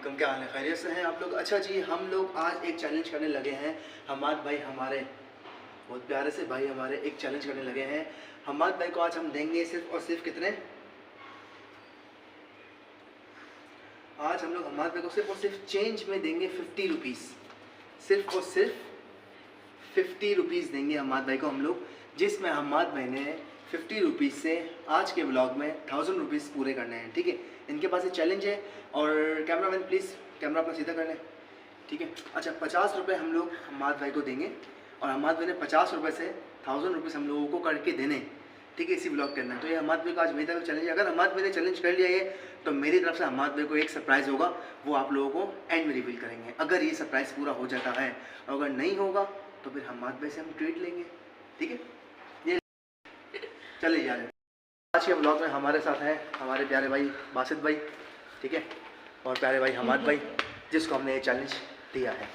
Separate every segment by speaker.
Speaker 1: वालेकुम, क्या हाल है? खैरियत से हैं आप लोग? अच्छा जी, हम लोग आज एक चैलेंज करने लगे हैं। हमाद भाई हमारे बहुत प्यारे से भाई हमारे एक चैलेंज करने लगे हैं। हमाद भाई को आज हम देंगे सिर्फ और सिर्फ कितने, आज हम लोग हमाद भाई को सिर्फ और सिर्फ चेंज में देंगे 50 रुपीज़। सिर्फ और सिर्फ 50 रुपीज़ देंगे हमाद भाई को हम लोग, जिसमें हमाद भाई ने 50 रुपीज़ से आज के ब्लॉग में 1000 रुपीज़ पूरे करने हैं। ठीक है, इनके पास एक चैलेंज है। और कैमरामैन प्लीज़ कैमरा अपना सीधा कर लें। ठीक है, अच्छा 50 रुपये हम लोग हमाद भाई को देंगे और हमाद भाई ने 50 रुपये से 1000 रुपीज़ हम लोगों को करके देने। ठीक है, इसी ब्लॉग के अंदर। तो ये हमाद भाई का आज मेरी तरफ चैलेंज है। अगर हमाद भाई ने चैलेंज कर लिया ये, तो मेरी तरफ से हमाद भाई को एक सरप्राइज़ होगा, वो आप लोगों को एंड में रिवील करेंगे। अगर ये सरप्राइज़ पूरा हो जाता है और अगर नहीं होगा तो फिर हमाद भाई से हम ट्रीट लेंगे। ठीक है, ये चलिए यार। आज के ब्लॉग में हमारे साथ हैं हमारे प्यारे भाई बासित भाई, ठीक है, और प्यारे भाई हमाद भाई, जिसको हमने ये चैलेंज दिया है।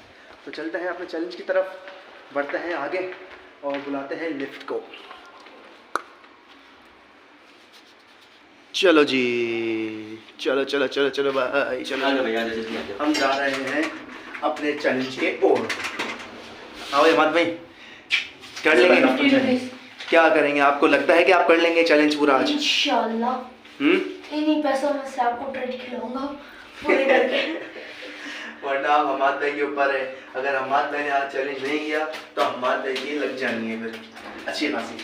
Speaker 1: तो चलते हैं अपने चैलेंज की तरफ, बढ़ते हैं आगे और बुलाते हैं लिफ्ट को। चलो जी, चलो चलो चलो चलो भाई, चलो हम जा रहे हैं अपने चैलेंज के ओर। आओ हमाद भाई, कर लेंगे? क्या करेंगे? आपको लगता है कि आप कर लेंगे चैलेंज पूरा आज?
Speaker 2: इंशाल्लाह। इन्हीं पैसों में से आपको ट्रीट खिलाऊंगा पूरे करके।
Speaker 1: वरना आप हमाद भाई के ऊपर है। अगर हमाद भाई ने आज चैलेंज नहीं किया तो हमाद भाई की लग जानी है फिर अच्छी खासी।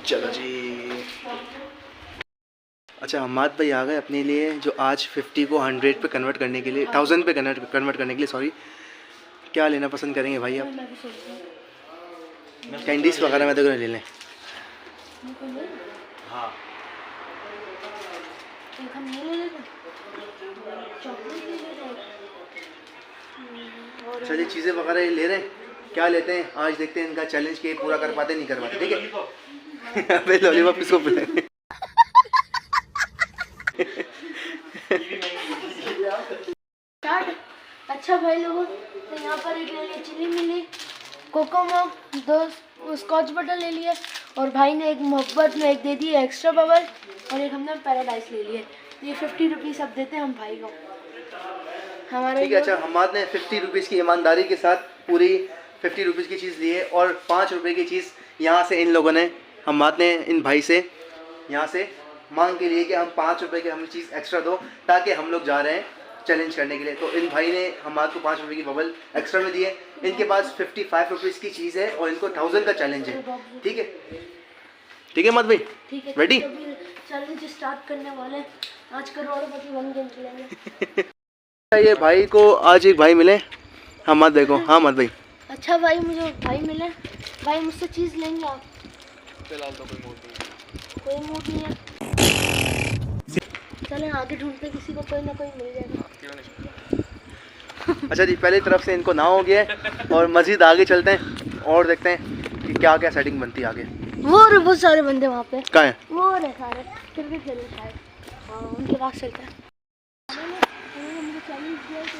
Speaker 1: चलो जी, अच्छा हमाद भाई आ गए अपने लिए, जो आज 50 को 100 पे कन्वर्ट करने के लिए, 1000 पे कन्वर्ट करने के लिए, सॉरी। क्या लेना पसंद करेंगे भाई आप? कैंडीज वगैरह में तो ले लें। हाँ, चलिए चीज़ें वगैरह ले रहे हैं। क्या लेते हैं आज, देखते हैं इनका चैलेंज के पूरा कर पाते नहीं कर पाते। ठीक है, अबे लॉलीपॉप किसको पिलाएंगे?
Speaker 2: अच्छा भाई लोगों, तो यहाँ पर एक ले लिया चिली मिली, कोकोमो, 2 स्कॉच बटर ले लिए, और भाई ने एक मोहब्बत में एक दे दी एक्स्ट्रा बबल, और एक हमने पैराडाइज ले लिए। ये 50 रुपीज़ अब देते हैं हम भाई को हमारे।
Speaker 1: ठीक है, अच्छा हमाद ने 50 रुपीज़ की ईमानदारी के साथ पूरी 50 रुपीज़ की चीज़ ली है, और 5 रुपये की चीज़ यहाँ से इन लोगों ने, हमाद ने इन भाई से यहाँ से मांग के लिए कि हम 5 रुपये की हमें चीज़ एक्स्ट्रा दो, ताकि हम लोग जा रहे हैं चैलेंज करने के लिए। तो इन भाई ने हमाद को 5 रुपये की बबल एक्स्ट्रा में दिए। इनके पास 55 रुपीज़ की चीज़ है और इनको 1000 का चैलेंज है। ठीक है, ठीक है मत भाई,
Speaker 2: ठीक है,
Speaker 1: रेडी?
Speaker 2: चैलेंज स्टार्ट करने वाले, आज करोड़पति बन के निकलेंगे।
Speaker 1: ये भाई को आज एक भाई मिले, हमाद भाई को। हाँ मत भाई।
Speaker 2: अच्छा भाई, मुझे भाई मिले, भाई मुझसे चीज़ लेंगे आप?
Speaker 1: फिलहाल तो
Speaker 2: कोई मूड नहीं है। चलें आगे ढूंढते, किसी को कोई ना कोई मिल जाएगा।
Speaker 1: अच्छा जी, पहले तरफ से इनको ना हो गया है और मज़ीद आगे चलते हैं और देखते हैं कि क्या क्या सेटिंग बनती है आगे।
Speaker 2: वो रहे बहुत सारे बंदे वहाँ पे।
Speaker 1: कहाँ हैं?
Speaker 2: वो रहे सारे, फिर भी खेले शायद। हाँ, उनके पास चलते हैं। मुझे चैलेंज दिया कि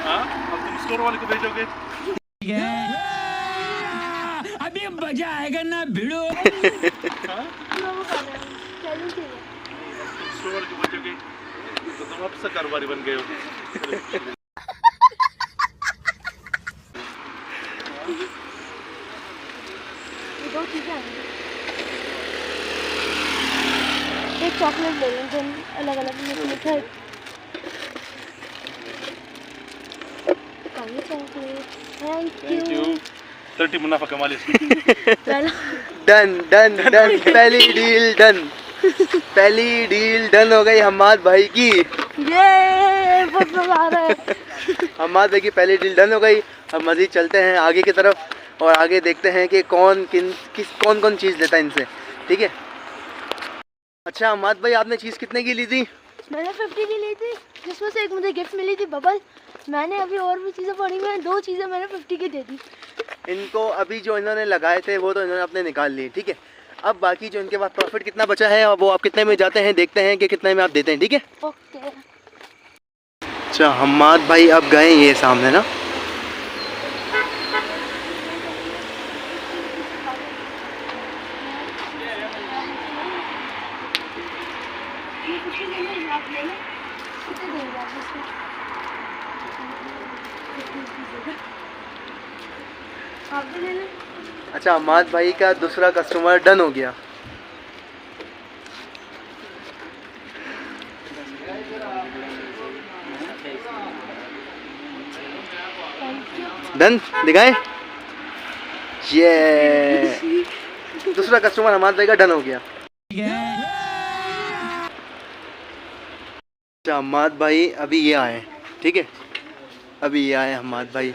Speaker 3: अब तुम स्टोर वाले को भेजोगे?
Speaker 4: अभी मजा आएगा ना भिड़ो।
Speaker 3: स्टोर वाले को भेजोगे तो तुम अब से कारोबारी बन गए हो।
Speaker 2: दो चीज़ें हैं, एक चॉकलेट ले लेंगे अलग अलग मिठाई। Thank you.
Speaker 3: 30 मुनाफा कमा लिया।
Speaker 1: डन डन डन, पहली डील डन, पहली डील डन हो गई हमाद भाई की।
Speaker 2: ये बहुत मजा आ रहा है।
Speaker 1: हमाद भाई की पहली डील डन हो गई। अब मज़ीद चलते हैं आगे की तरफ और आगे देखते हैं कि कौन कौन चीज़ लेता है इनसे। ठीक है, अच्छा हमाद भाई आपने चीज़ कितने की ली थी?
Speaker 2: मैंने 50 की ली थी, जिसमें से एक मुझे गिफ्ट मिली थी बबल। मैंने अभी और भी चीज़ें पढ़ी हुई हैं, 2 चीज़ें मैंने 50 की दे दी।
Speaker 1: इनको अभी जो इन्होंने लगाए थे वो तो इन्होंने अपने निकाल लिए। ठीक है, अब बाकी जो इनके पास प्रॉफिट कितना बचा है वो आप कितने में जाते हैं, देखते हैं कि कितने में आप देते हैं। ठीक है,
Speaker 2: ओके।
Speaker 1: अच्छा हमाद भाई अब गए ये सामने ना,
Speaker 2: भी ले लें, आप ले लें, कितने देंगे आप इसको? आप भी ले लें।
Speaker 1: अच्छा, अम्माद भाई का दूसरा कस्टमर डन हो गया।
Speaker 2: Thank you.
Speaker 1: डन दिखाए, ये दूसरा कस्टमर अम्माद भाई का डन हो गया। अच्छा, अम्माद भाई अभी ये आए, ठीक है, अभी ये आए अम्माद भाई।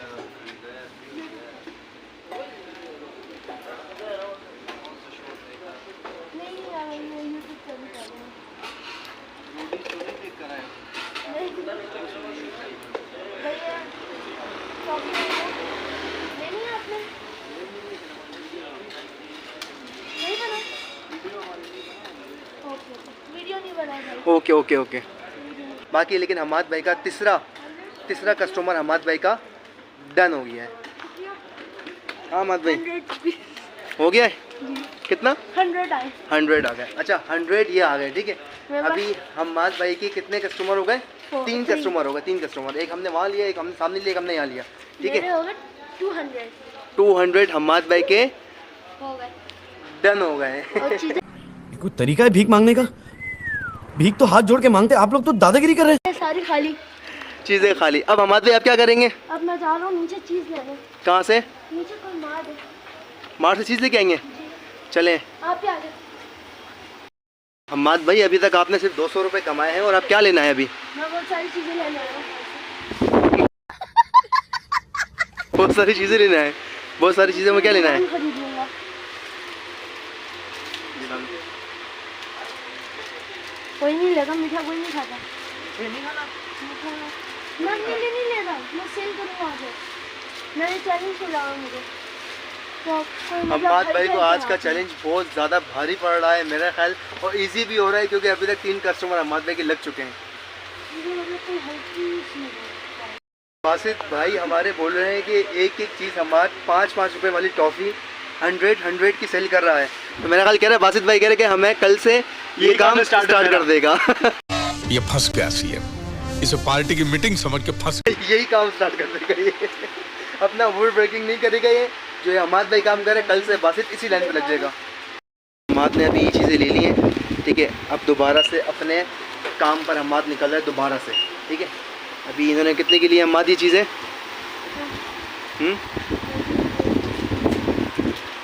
Speaker 2: नहीं यार, मैं यूट्यूब पर भी कर रहा हूँ। भैया कॉफी लेनी है आपने? नहीं बना? ओके, वीडियो नहीं बनाया भाई।
Speaker 1: Okay okay okay. बाकी लेकिन हमाद भाई का तीसरा कस्टमर हमाद भाई का डन हो गया है। हाँ हमाद भाई
Speaker 2: 100
Speaker 1: हो गया है। कितना?
Speaker 2: 100 आए।
Speaker 1: 100 आ गए। अच्छा 100 ये आ गए, ठीक है।
Speaker 2: मेरे पास-
Speaker 1: अभी हमाद भाई के कितने कस्टमर हो गए?
Speaker 2: 4,
Speaker 1: 3
Speaker 2: 3
Speaker 1: कस्टमर हो गए, 3 कस्टमर। एक हमने वहाँ लिया, एक हमने सामने लिया, एक हमने यहाँ लिया, ठीक
Speaker 2: मेरे
Speaker 1: है।
Speaker 2: हो गए 200
Speaker 1: 200 हमाद भाई के
Speaker 2: हो गए।
Speaker 1: डन हो गए।
Speaker 2: और चीजें
Speaker 5: कोई तरीका है भीख मांगने का? भीख तो हाथ जोड़ के मांगते, आप लोग तो दादागिरी कर रहे हैं।
Speaker 2: सारी खाली।
Speaker 1: चीज़ें खाली। अब हमाद भाई आप क्या करेंगे?
Speaker 2: अब मैं जा रहा हूँ नीचे चीज लेने।
Speaker 1: कहाँ से?
Speaker 2: नीचे कोई मार दे।
Speaker 1: मार्ट से चीज़ लेके आएंगे। चलें।
Speaker 2: आप भी आ जाओ।
Speaker 1: हमाद भाई अभी तक आपने सिर्फ 200 रुपये कमाए हैं और आप क्या लेना है अभी?
Speaker 2: मैं बहुत सारी चीजें लेने आया हूँ।
Speaker 1: बहुत सारी चीज़ें लेना है। बहुत सारी चीज़ों में क्या लेना है?
Speaker 2: मैं खरीद लूंगा। कोई नहीं लेगा मीठा, कोई नहीं खाता। मीठा मैं अपने लिए नहीं ले रहा, मैं सेल करूँगा आगे। मैंने चैलेंज खोला है मुझे। तो कोई मतलब
Speaker 1: हमाद भाई को
Speaker 2: खरीदेगा
Speaker 1: आज का
Speaker 2: आप।
Speaker 1: चैलेंज बहुत ज़्यादा भारी पड़ रहा है मेरा ख्याल, और इजी भी हो रहा है क्योंकि अभी तक 3 कस्टमर हमाद भाई के लग चुके हैं।
Speaker 2: मुझे मतलब कोई हल्की सी है।
Speaker 1: बासित भाई हमारे बोल रहे हैं कि एक चीज़ हमारे 5-5 रुपए वाली टॉफ़ी 100 की सेल कर रहा है। तो मेरा ख्याल कह रहा है, बासित भाई कह रहे हैं कि हमें कल से ये काम स्टार्ट कर देगा।
Speaker 6: ये फंस गया सीएम, इसे पार्टी की मीटिंग समझ के फंस
Speaker 1: यही काम स्टार्ट कर देगा ये। अपना वुड ब्रेकिंग नहीं करेगा ये। जो ये हमाद भाई काम करे, कल से बासित इसी लाइन पे लग जाएगा। हमाद ने अभी ये चीज़ें ले ली हैं, ठीक है। अब दोबारा से अपने काम पर हमाद निकल रहा है दोबारा से, ठीक है। अभी इन्होंने कितने की ली है हमाद ये चीज़ें?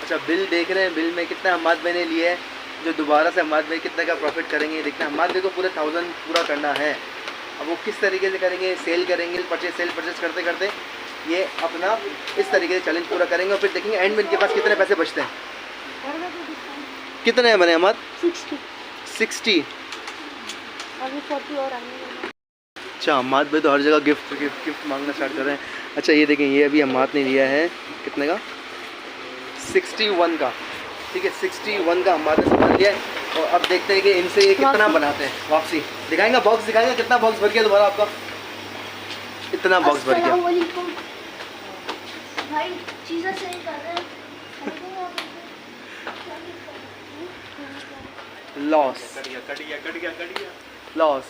Speaker 1: अच्छा बिल देख रहे हैं, बिल में कितना हमाद भाई ने लिया है, जो दोबारा से हमाद भाई कितने का प्रॉफिट करेंगे देखना। हमाद भाई को पूरे 1000 पूरा करना है। अब वो किस तरीके से करेंगे, सेल करेंगे, सेल परचेज करते करते ये अपना इस तरीके से चैलेंज पूरा करेंगे और फिर देखेंगे एंड में इनके पास कितने पैसे बचते हैं।
Speaker 2: और मैं तो डिस्काउंट
Speaker 1: कितने बने हमाद?
Speaker 2: 60
Speaker 1: 60।
Speaker 2: अभी 40 और आने वाला है।
Speaker 1: अच्छा हमाद भाई तो हर जगह गिफ्ट मांगना स्टार्ट कर रहे हैं। अच्छा ये देखें, ये अभी हमाद ने लिया है कितने का? 61 का, ठीक है। 61 का हमाद ने सामान लिया है और अब देखते हैं कि इनसे ये कितना बनाते हैं। वापसी दिखाएंगे, बॉक्स दिखाएंगे कितना बॉक्स भर गया दोबारा आपका। इतना बॉक्स भर गया।
Speaker 2: अस्सलाम वालेकुम भाई, चीज़ें सेल कर रहे हैं। खरीदेंगे आप इसे?
Speaker 1: Loss loss.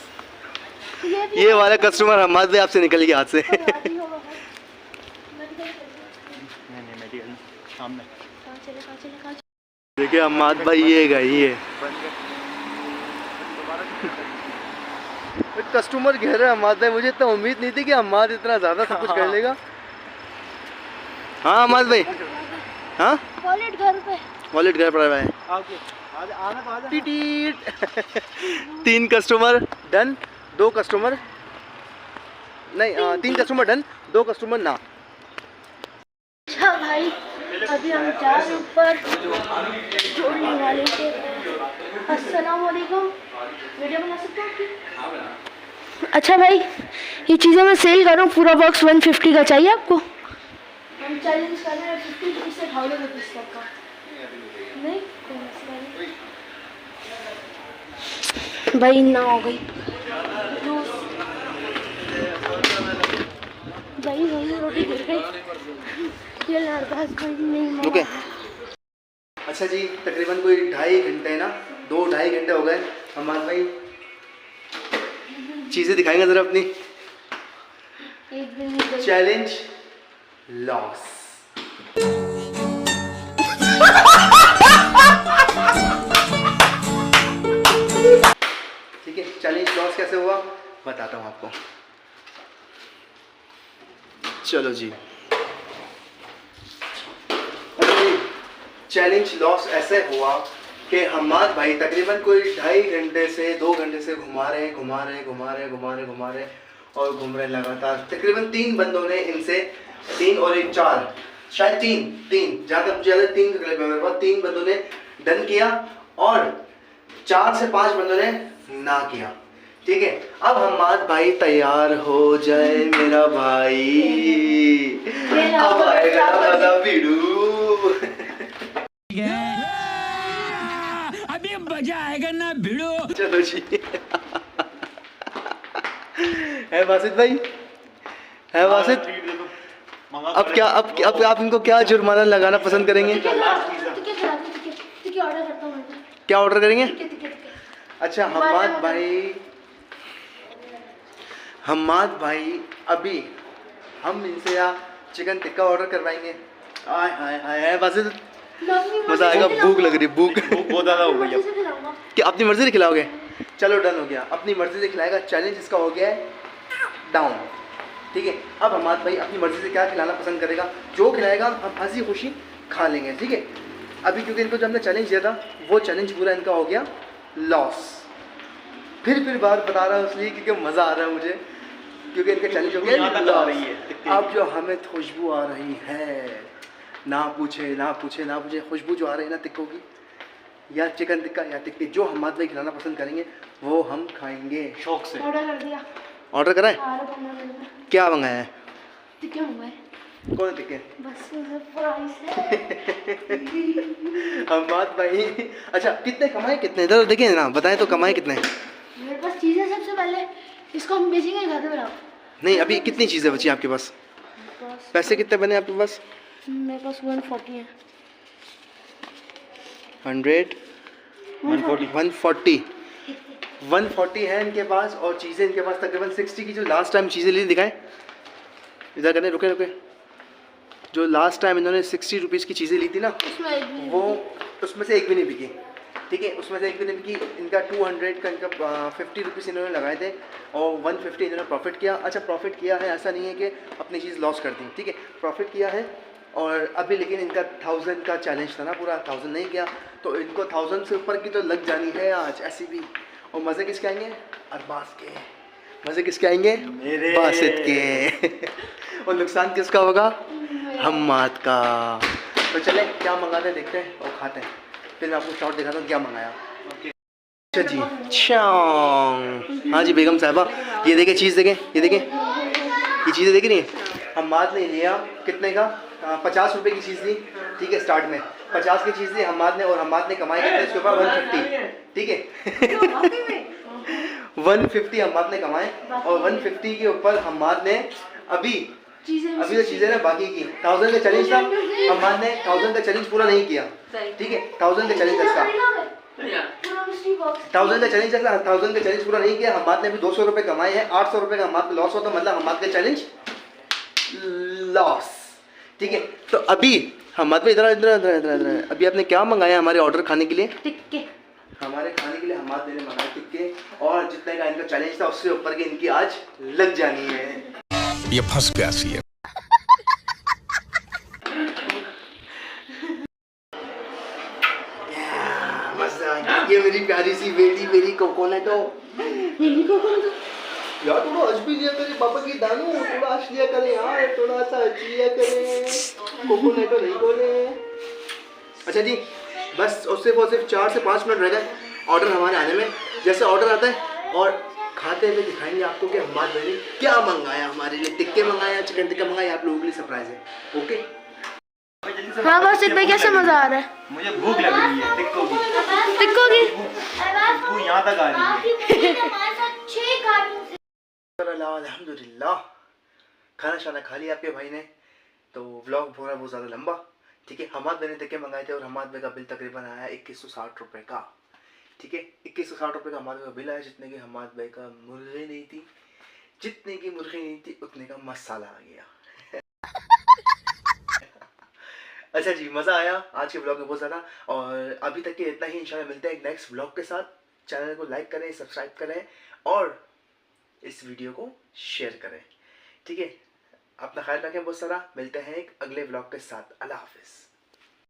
Speaker 2: भी
Speaker 1: ये वाला कस्टमर हमाद भाई आपसे निकल गया हाथ से।
Speaker 2: आदि होगा भाई। मेडिकल
Speaker 3: मेडिकल सामने
Speaker 2: कहाँ चले?
Speaker 1: देखिए हमाद भाई ये गई ये कस्टमर कह रहे हैं हमाद भाई, मुझे इतना उम्मीद नहीं थी कि हमाद इतना ज़्यादा सब कुछ कर लेगा। हाँ हमाद भाई, हाँ
Speaker 2: वॉलेट घर पे।
Speaker 1: वॉलेट घर पड़ा हुआ है।
Speaker 3: आना तो आजा।
Speaker 1: टीटीट। 3 कस्टमर डन, 2 कस्टमर नहीं, 3 कस्टमर डन, 2 कस्टमर ना।
Speaker 2: अच्छा भाई, अभी हम जा रहे हैं ऊपर जोड़ने वाले थे। अस्सलाम वालेकुम, वीडियो बना सकते हो आपकी? अच्छा भाई, ये चीज़ें मैं सेल कर रहा हूँ। पूरा बॉक्स 150 का चाहिए आपको? हम चैलेंज कर रहे हैं 50 रुपीज़ से 1000 रुपीज़ तक का। नहीं कोई मसला नहीं भाई, ना हो गई भाई, वही रोटी गिर गई। ये लड़का भाई नहीं
Speaker 1: ओके। अच्छा जी, तकरीबन कोई 2.5 घंटे ना, 2-2.5 घंटे हो गए हमाद भाई चीज़ें दिखाएंगे ज़रा अपनी।
Speaker 2: एक दिन में दो-
Speaker 1: चैलेंज लॉस। ठीक है, चैलेंज लॉस कैसे हुआ बताता हूँ आपको। चलो जी, चैलेंज लॉस ऐसे हुआ कि हमाद भाई तकरीबन कोई 2.5 घंटे से 2 घंटे से घुमा रहे और घूम रहे लगातार। तकरीबन 3 बंदों ने इनसे, 3 और 1 4, शायद 3 जहाँ तक मुझे याद है 3 का मेरे पास 3 बंदों ने डन किया और 4 से 5 बंदों ने ना किया। ठीक है, अब हमाद भाई तैयार हो जाए मेरा भाई, अब आएगा दादा बीड़ू।
Speaker 4: अभी मजा आएगा ना भिड़ो।
Speaker 1: चलो जी। है वासिद भाई, है वासिद। अब क्या, अब आप इनको क्या जुर्माना लगाना पसंद करेंगे?
Speaker 2: टिकट ऑर्डर करता हूँ मैं।
Speaker 1: क्या ऑर्डर करेंगे?
Speaker 2: टिकट।
Speaker 1: अच्छा हम्माद भाई अभी हम इनसे या चिकन टिक्का ऑर्डर करवाएंगे। आय हाय हाय वासिद, मजा आएगा। भूख लग रही, भूख बहुत ज़्यादा हो गई। कि अपनी मर्जी से खिलाओगे? चलो डन हो गया, अपनी मर्जी से खिलाएगा। चैलेंज इसका हो गया है डाउन। ठीक है, अब हमाद भाई अपनी मर्जी से क्या खिलाना पसंद करेगा, जो खिलाएगा हम हंसी खुशी खा लेंगे। ठीक है, अभी क्योंकि इनको जब हमने चैलेंज दिया था वो चैलेंज पूरा इनका हो गया लॉस। फिर बार बता रहा हूँ इसलिए क्योंकि मज़ा आ रहा है मुझे, क्योंकि इनका चैलेंज हो गया लॉस। अब जो हमें खुशबू आ रही है, ना पूछे खुशबू जो आ रही है ना टिक्कों की, या चिकन टिक्का या टिक्के, जो हमाद भाई खिलाना पसंद करेंगे वो हम खाएंगे शौक से।
Speaker 2: ऑर्डर कर दिया।
Speaker 1: ऑर्डर करा है? क्या मंगाया है?
Speaker 2: टिक्के मंगाए।
Speaker 1: कौन टिक्के?
Speaker 2: बस सरप्राइज है।
Speaker 1: हमाद भाई अच्छा कितने कमाए, कितने इधर देखिए ना, बताएं तो कमाए कितने?
Speaker 2: मेरे पास चीज़ें सबसे पहले इसको हम बेचेंगे घर पे बनाओ।
Speaker 1: नहीं, अभी कितनी चीज़ें बची आपके पास? पैसे कितने बने आपके पास?
Speaker 2: मेरे पास 140 है।
Speaker 1: 140 है इनके पास, और चीज़ें इनके पास तकरीबन 60 की। जो लास्ट टाइम चीज़ें ली दिखाएं इधर करने, रुके। जो लास्ट टाइम इन्होंने 60 रुपीज़ की चीज़ें ली थी ना,
Speaker 2: उसमें एक भी
Speaker 1: वो उसमें से एक भी नहीं बिकी। ठीक है, उसमें से एक भी नहीं बिकी। इनका 200 का, इनका 50 रुपीज़ इन्होंने लगाए थे और 150 इन्होंने प्रॉफिट किया। अच्छा, प्रॉफिट किया है, ऐसा नहीं है कि अपनी चीज़ लॉस कर दी। ठीक है, प्रॉफिट किया है। और अभी लेकिन इनका 1000 का चैलेंज था ना, पूरा 1000 नहीं किया, तो इनको 1000 से ऊपर की तो लग जानी है आज ऐसी भी। और मज़े किसके आएंगे? अरबाज के। मज़े किसके आएंगे? मेरे, बासित के। और नुकसान किसका होगा? हम्माद का। तो चले क्या मंगाते हैं देखते हैं और खाते हैं, फिर मैं आपको शॉर्ट दिखाता हूँ क्या मंगाया। अच्छा जी, हाँ जी बेगम साहिबा, ये देखें चीज़, देखें ये देखें, ये चीज़ें देख रही हैं। हम्माद ने लिया कितने का? 50 रुपये की चीज़ ली। ठीक है, स्टार्ट में 50 की चीज़ ली हम्माद ने, और हम्माद ने कमाई कितने इसके ऊपर? 150। ठीक है 150 हम्माद ने कमाए, और 150 के ऊपर हम्माद ने अभी जो चीज़ें ना बाकी की 1000 का चैलेंज था, हम्माद ने 1000 का चैलेंज पूरा नहीं किया। ठीक है, 1000 का चैलेंज इसका, 1000 का चैलेंज था, 1000 का चैलेंज पूरा नहीं किया। हम्माद ने अभी 200 रुपये कमाए हैं। 800 रुपये का हम्माद लॉस होता, मतलब हम्माद का चैलेंज लॉस। ठीक है, तो अभी हम्माद भाई इधर अभी आपने क्या मंगाया हमारे ऑर्डर खाने के लिए?
Speaker 2: टिक्के।
Speaker 1: हमारे खाने के लिए हम्माद ने मंगाए टिक्के, और जितने का इनका चैलेंज था उससे ऊपर के इनकी आज लग जानी है।
Speaker 6: ये फंस गया सीएम।
Speaker 1: ये मेरी प्यारी सी बेटी, मेरी कोकोनट हो। यार थोड़ा हंस भी लिया करे पापा की दानू, थोड़ा हंस लिया करे यार, थोड़ा सा हंस लिया करे, कोकोनट नहीं बोले। अच्छा जी, बस और सिर्फ 4 से 5 मिनट रह गए ऑर्डर हमारे आने में। जैसे ऑर्डर आता है और खाते हुए दिखाएंगे आपको कि हमारे भाई ने क्या मंगाया हमारे लिए। टिक्के मंगाया, चिकन टिक्का मंगाया, आप लोगों के लिए सरप्राइज है। ओके,
Speaker 2: हाँ बस इतना कैसे मज़ा आ रहा है?
Speaker 3: मुझे भूख लग रही है टिक्कों की,
Speaker 2: टिक्कों की
Speaker 3: यहाँ तक आ रही है।
Speaker 1: अल्हम्दुलिल्लाह, खाना शाना खा लिया आपके भाई ने, तो व्लॉग हो रहा है बहुत ज़्यादा लंबा। ठीक है, हमाद भाई ने टिक्के मंगाए थे और हमाद भाई का बिल तकरीबन आया 2160 रुपये का। ठीक है, 2160 रुपये का हमारे का बिल आया, जितने की हमारे भाई का मुर्गी नहीं थी, जितने की मुर्गी नहीं थी उतने का मसाला आ गया। अच्छा जी, मज़ा आया आज के ब्लॉग में बहुत ज़्यादा, और अभी तक के इतना ही। इंशाल्लाह मिलते हैं एक नेक्स्ट ब्लॉग के साथ। चैनल को लाइक करें, सब्सक्राइब करें और इस वीडियो को शेयर करें, ठीक है। अपना ख्याल रखें बहुत सारा। मिलते हैं एक अगले ब्लॉग के साथ। अल्लाह हाफिज़।